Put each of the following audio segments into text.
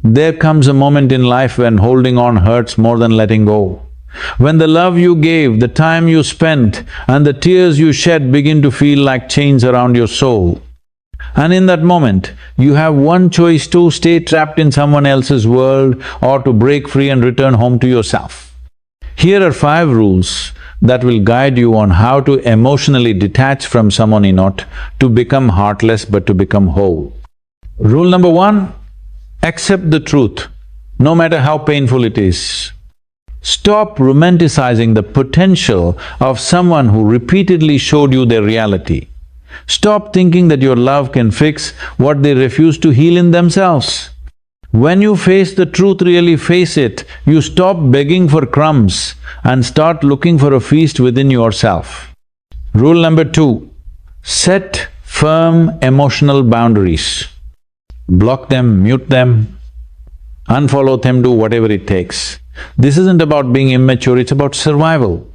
There comes a moment in life when holding on hurts more than letting go. When the love you gave, the time you spent, and the tears you shed begin to feel like chains around your soul. And in that moment, you have one choice: to stay trapped in someone else's world or to break free and return home to yourself. Here are 5 rules that will guide you on how to emotionally detach from someone not to become heartless but to become whole. Rule number 1, accept the truth, no matter how painful it is. Stop romanticizing the potential of someone who repeatedly showed you their reality. Stop thinking that your love can fix what they refuse to heal in themselves. When you face the truth, really face it, you stop begging for crumbs and start looking for a feast within yourself. Rule number 2, set firm emotional boundaries. Block them, mute them, unfollow them, do whatever it takes. This isn't about being immature, it's about survival.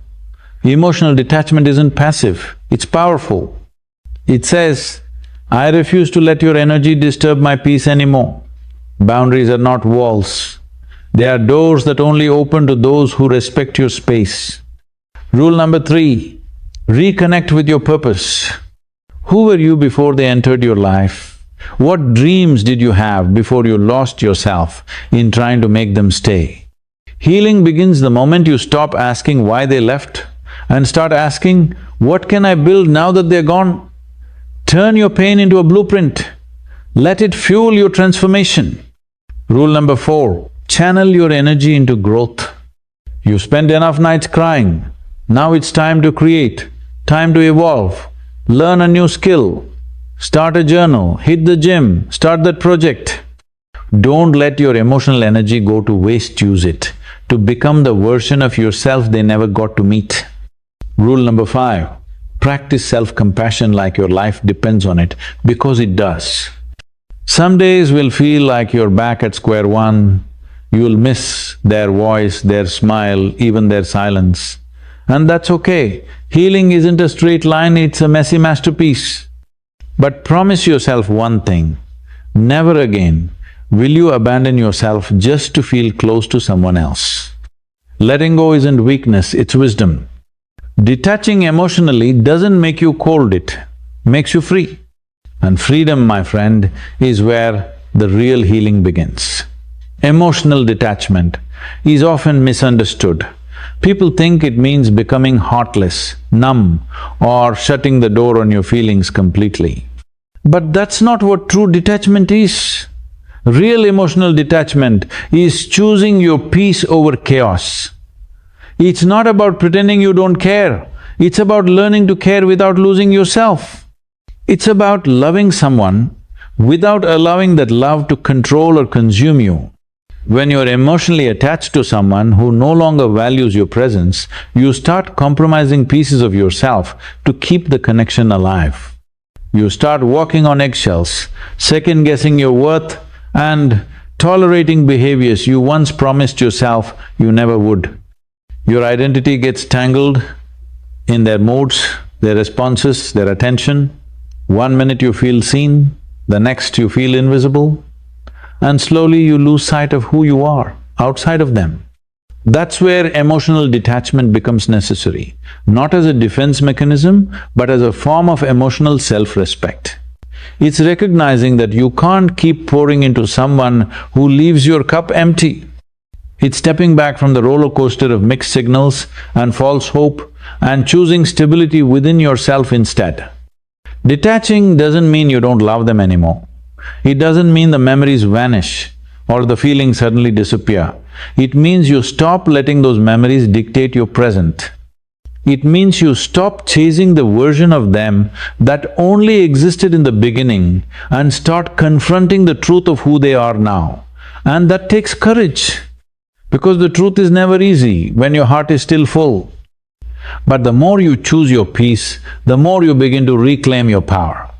Emotional detachment isn't passive, it's powerful. It says, I refuse to let your energy disturb my peace anymore. Boundaries are not walls. They are doors that only open to those who respect your space. Rule number 3, reconnect with your purpose. Who were you before they entered your life? What dreams did you have before you lost yourself in trying to make them stay? Healing begins the moment you stop asking why they left and start asking, what can I build now that they're gone? Turn your pain into a blueprint. Let it fuel your transformation. Rule number 4, channel your energy into growth. You spent enough nights crying. Now it's time to create, time to evolve, learn a new skill, start a journal, hit the gym, start that project. Don't let your emotional energy go to waste, use it to become the version of yourself they never got to meet. Rule number 5, practice self-compassion like your life depends on it, because it does. Some days will feel like you're back at square one, you'll miss their voice, their smile, even their silence. And that's okay. Healing isn't a straight line, it's a messy masterpiece. But promise yourself one thing, never again will you abandon yourself just to feel close to someone else. Letting go isn't weakness, it's wisdom. Detaching emotionally doesn't make you cold, it makes you free. And freedom, my friend, is where the real healing begins. Emotional detachment is often misunderstood. People think it means becoming heartless, numb, or shutting the door on your feelings completely. But that's not what true detachment is. Real emotional detachment is choosing your peace over chaos. It's not about pretending you don't care, it's about learning to care without losing yourself. It's about loving someone without allowing that love to control or consume you. When you're emotionally attached to someone who no longer values your presence, you start compromising pieces of yourself to keep the connection alive. You start walking on eggshells, second-guessing your worth and tolerating behaviors you once promised yourself you never would. Your identity gets tangled in their moods, their responses, their attention. One minute you feel seen, the next you feel invisible, and slowly you lose sight of who you are outside of them. That's where emotional detachment becomes necessary, not as a defense mechanism, but as a form of emotional self-respect. It's recognizing that you can't keep pouring into someone who leaves your cup empty. It's stepping back from the roller coaster of mixed signals and false hope and choosing stability within yourself instead. Detaching doesn't mean you don't love them anymore. It doesn't mean the memories vanish or the feelings suddenly disappear. It means you stop letting those memories dictate your present. It means you stop chasing the version of them that only existed in the beginning and start confronting the truth of who they are now. And that takes courage, because the truth is never easy when your heart is still full. But the more you choose your peace, the more you begin to reclaim your power.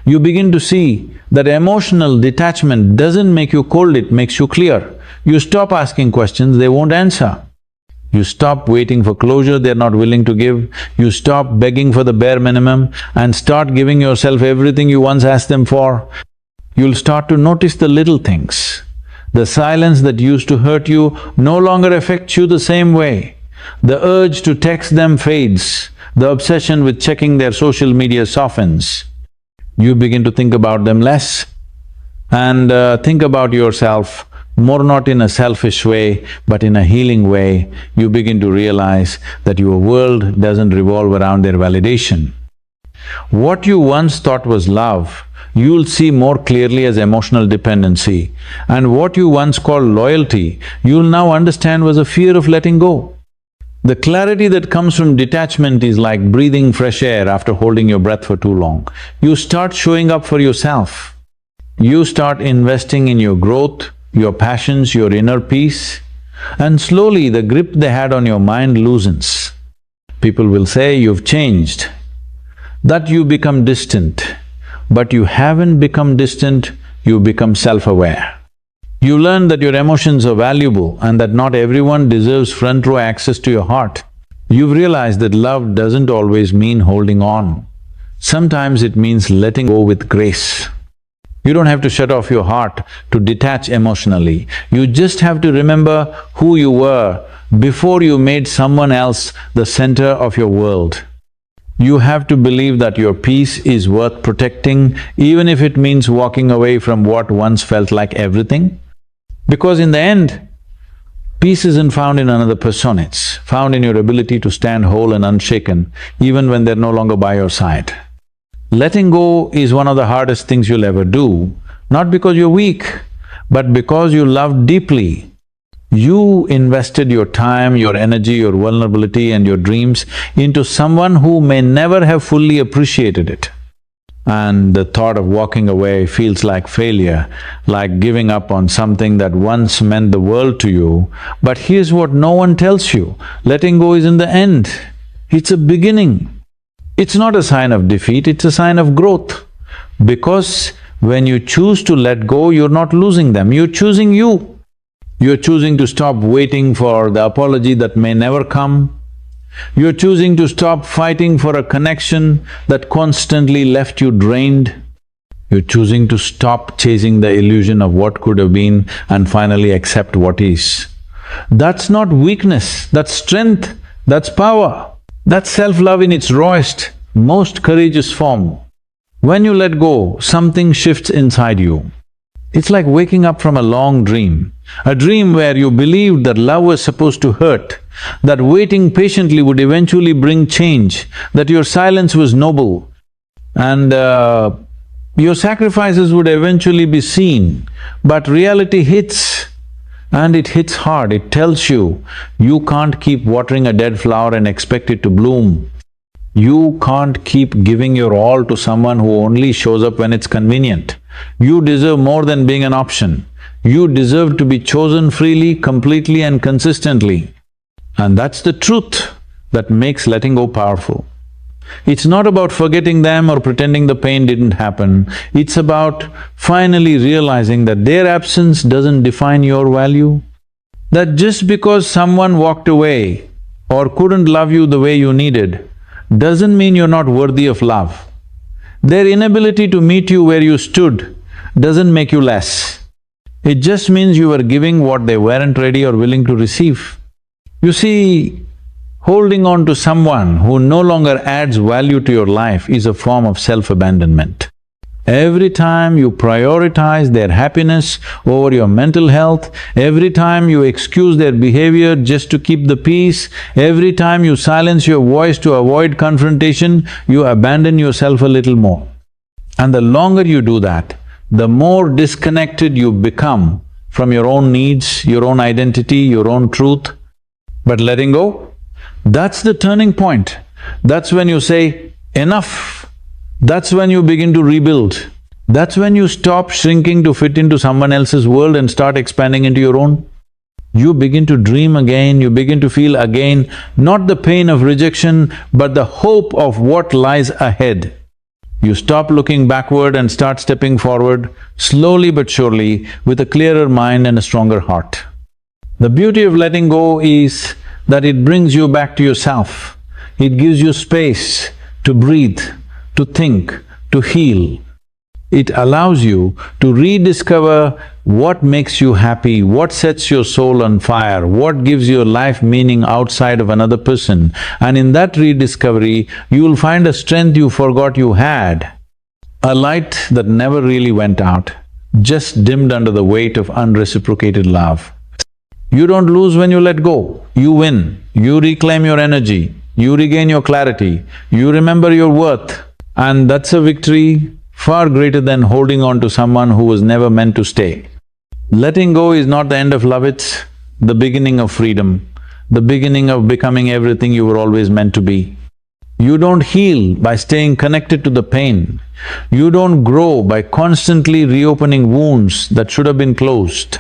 You begin to see that emotional detachment doesn't make you cold, it makes you clear. You stop asking questions they won't answer. You stop waiting for closure they're not willing to give. You stop begging for the bare minimum and start giving yourself everything you once asked them for. You'll start to notice the little things, The silence that used to hurt you no longer affects you the same way. The urge to text them fades. The obsession with checking their social media softens. You begin to think about them less and think about yourself more, not in a selfish way, but in a healing way. You begin to realize that your world doesn't revolve around their validation. What you once thought was love, you'll see more clearly as emotional dependency. And what you once called loyalty, you'll now understand was a fear of letting go. The clarity that comes from detachment is like breathing fresh air after holding your breath for too long. You start showing up for yourself. You start investing in your growth, your passions, your inner peace, and slowly the grip they had on your mind loosens. People will say you've changed, that you become distant, but you haven't become distant, you become self-aware. You learn that your emotions are valuable and that not everyone deserves front row access to your heart. You've realized that love doesn't always mean holding on. Sometimes it means letting go with grace. You don't have to shut off your heart to detach emotionally. You just have to remember who you were before you made someone else the center of your world. You have to believe that your peace is worth protecting, even if it means walking away from what once felt like everything. Because in the end, peace isn't found in another person, it's found in your ability to stand whole and unshaken, even when they're no longer by your side. Letting go is one of the hardest things you'll ever do, not because you're weak, but because you love deeply. You invested your time, your energy, your vulnerability and your dreams into someone who may never have fully appreciated it. And the thought of walking away feels like failure, like giving up on something that once meant the world to you. But here's what no one tells you, letting go isn't the end, it's a beginning. It's not a sign of defeat, it's a sign of growth. Because when you choose to let go, you're not losing them, you're choosing you. You're choosing to stop waiting for the apology that may never come. You're choosing to stop fighting for a connection that constantly left you drained. You're choosing to stop chasing the illusion of what could have been and finally accept what is. That's not weakness, that's strength, that's power. That's self-love in its rawest, most courageous form. When you let go, something shifts inside you. It's like waking up from a long dream, a dream where you believed that love was supposed to hurt, that waiting patiently would eventually bring change, that your silence was noble, and your sacrifices would eventually be seen. But reality hits, and it hits hard. It tells you, you can't keep watering a dead flower and expect it to bloom. You can't keep giving your all to someone who only shows up when it's convenient. You deserve more than being an option. You deserve to be chosen freely, completely and consistently. And that's the truth that makes letting go powerful. It's not about forgetting them or pretending the pain didn't happen. It's about finally realizing that their absence doesn't define your value. That just because someone walked away or couldn't love you the way you needed, doesn't mean you're not worthy of love. Their inability to meet you where you stood doesn't make you less. It just means you were giving what they weren't ready or willing to receive. You see, holding on to someone who no longer adds value to your life is a form of self-abandonment. Every time you prioritize their happiness over your mental health, every time you excuse their behavior just to keep the peace, every time you silence your voice to avoid confrontation, you abandon yourself a little more. And the longer you do that, the more disconnected you become from your own needs, your own identity, your own truth. But letting go, that's the turning point. That's when you say, enough. That's when you begin to rebuild. That's when you stop shrinking to fit into someone else's world and start expanding into your own. You begin to dream again, you begin to feel again, not the pain of rejection, but the hope of what lies ahead. You stop looking backward and start stepping forward, slowly but surely, with a clearer mind and a stronger heart. The beauty of letting go is that it brings you back to yourself. It gives you space to breathe, to think, to heal. It allows you to rediscover what makes you happy, what sets your soul on fire, what gives your life meaning outside of another person. And in that rediscovery, you will find a strength you forgot you had, a light that never really went out, just dimmed under the weight of unreciprocated love. You don't lose when you let go, you win. You reclaim your energy, you regain your clarity, you remember your worth. And that's a victory far greater than holding on to someone who was never meant to stay. Letting go is not the end of love, it's the beginning of freedom, the beginning of becoming everything you were always meant to be. You don't heal by staying connected to the pain. You don't grow by constantly reopening wounds that should have been closed.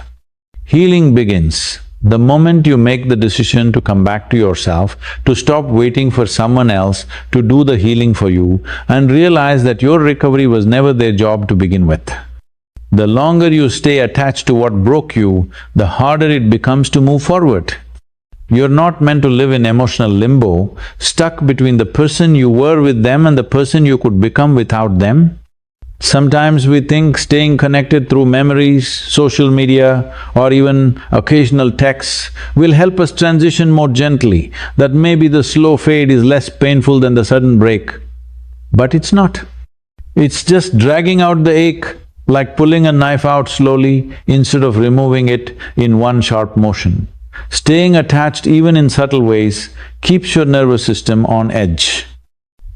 Healing begins the moment you make the decision to come back to yourself, to stop waiting for someone else to do the healing for you and realize that your recovery was never their job to begin with. The longer you stay attached to what broke you, the harder it becomes to move forward. You're not meant to live in emotional limbo, stuck between the person you were with them and the person you could become without them. Sometimes we think staying connected through memories, social media, or even occasional texts will help us transition more gently, that maybe the slow fade is less painful than the sudden break. But it's not. It's just dragging out the ache, like pulling a knife out slowly instead of removing it in one sharp motion. Staying attached even in subtle ways keeps your nervous system on edge.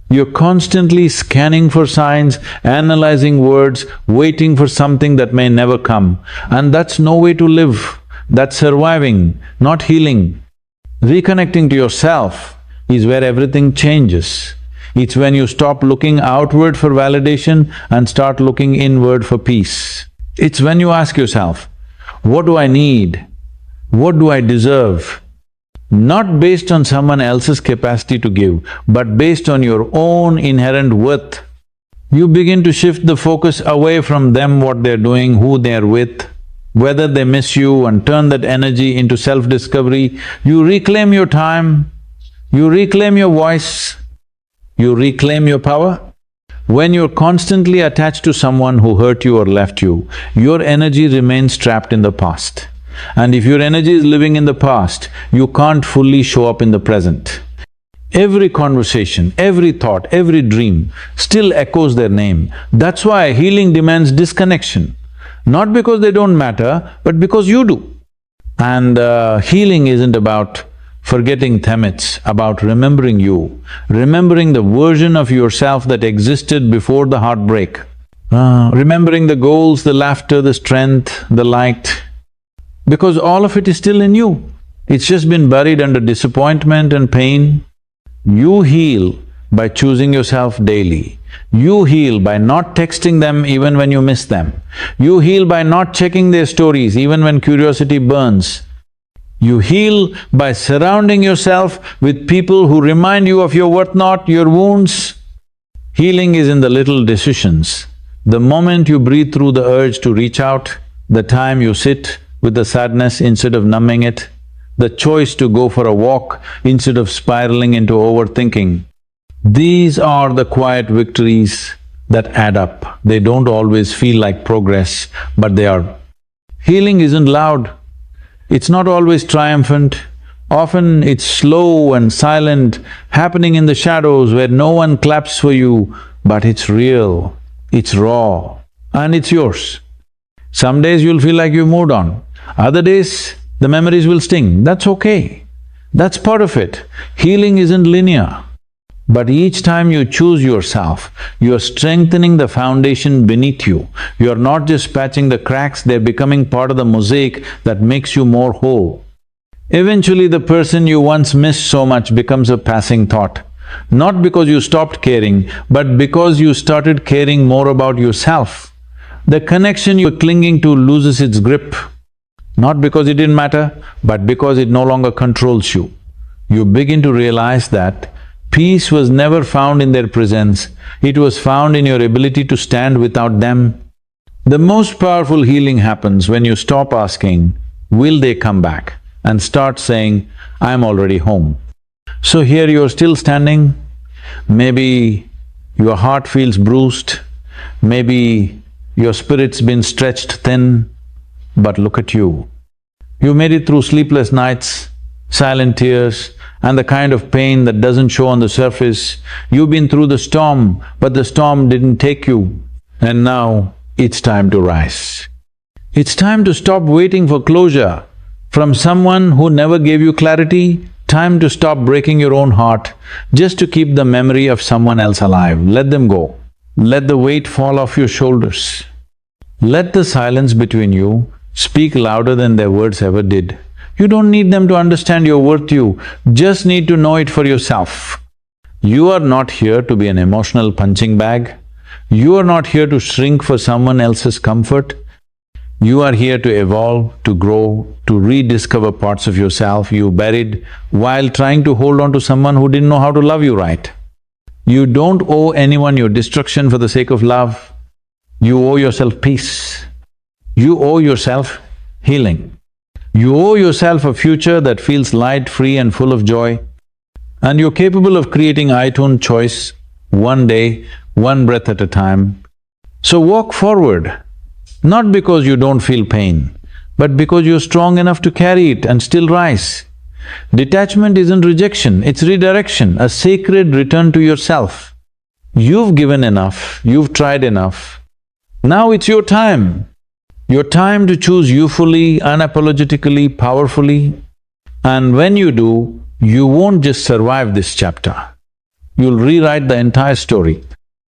You're constantly scanning for signs, analyzing words, waiting for something that may never come. And that's no way to live. That's surviving, not healing. Reconnecting to yourself is where everything changes. It's when you stop looking outward for validation and start looking inward for peace. It's when you ask yourself, what do I need? What do I deserve? Not based on someone else's capacity to give, but based on your own inherent worth. You begin to shift the focus away from them, what they're doing, who they're with, whether they miss you, and turn that energy into self-discovery. You reclaim your time, you reclaim your voice, you reclaim your power. When you're constantly attached to someone who hurt you or left you, your energy remains trapped in the past. And if your energy is living in the past, you can't fully show up in the present. Every conversation, every thought, every dream still echoes their name. That's why healing demands disconnection. Not because they don't matter, but because you do. And healing isn't about forgetting them, it's about remembering you, remembering the version of yourself that existed before the heartbreak. Remembering the goals, the laughter, the strength, the light. Because all of it is still in you. It's just been buried under disappointment and pain. You heal by choosing yourself daily. You heal by not texting them even when you miss them. You heal by not checking their stories even when curiosity burns. You heal by surrounding yourself with people who remind you of your worth, not your wounds. Healing is in the little decisions. The moment you breathe through the urge to reach out, the time you sit with the sadness instead of numbing it, the choice to go for a walk instead of spiraling into overthinking. These are the quiet victories that add up. They don't always feel like progress, but they are. Healing isn't loud, it's not always triumphant. Often it's slow and silent, happening in the shadows where no one claps for you, but it's real, it's raw, and it's yours. Some days you'll feel like you've moved on. Other days, the memories will sting. That's okay. That's part of it. Healing isn't linear. But each time you choose yourself, you're strengthening the foundation beneath you. You're not just patching the cracks, they're becoming part of the mosaic that makes you more whole. Eventually, the person you once missed so much becomes a passing thought. Not because you stopped caring, but because you started caring more about yourself. The connection you're clinging to loses its grip. Not because it didn't matter, but because it no longer controls you. You begin to realize that peace was never found in their presence, it was found in your ability to stand without them. The most powerful healing happens when you stop asking, will they come back? And start saying, I'm already home. So here you're still standing, maybe your heart feels bruised, maybe Your spirit's been stretched thin, but look at you. You made it through sleepless nights, silent tears, and the kind of pain that doesn't show on the surface. You've been through the storm, but the storm didn't take you. And now, it's time to rise. It's time to stop waiting for closure from someone who never gave you clarity. Time to stop breaking your own heart just to keep the memory of someone else alive. Let them go. Let the weight fall off your shoulders. Let the silence between you speak louder than their words ever did. You don't need them to understand your worth, you just need to know it for yourself. You are not here to be an emotional punching bag. You are not here to shrink for someone else's comfort. You are here to evolve, to grow, to rediscover parts of yourself you buried while trying to hold on to someone who didn't know how to love you right. You don't owe anyone your destruction for the sake of love. You owe yourself peace. You owe yourself healing. You owe yourself a future that feels light, free and full of joy. And you're capable of creating iTunes choice, one day, one breath at a time. So walk forward, not because you don't feel pain, but because you're strong enough to carry it and still rise. Detachment isn't rejection, it's redirection, a sacred return to yourself. You've given enough, you've tried enough. Now it's your time. Your time to choose you fully, unapologetically, powerfully. And when you do, you won't just survive this chapter. You'll rewrite the entire story.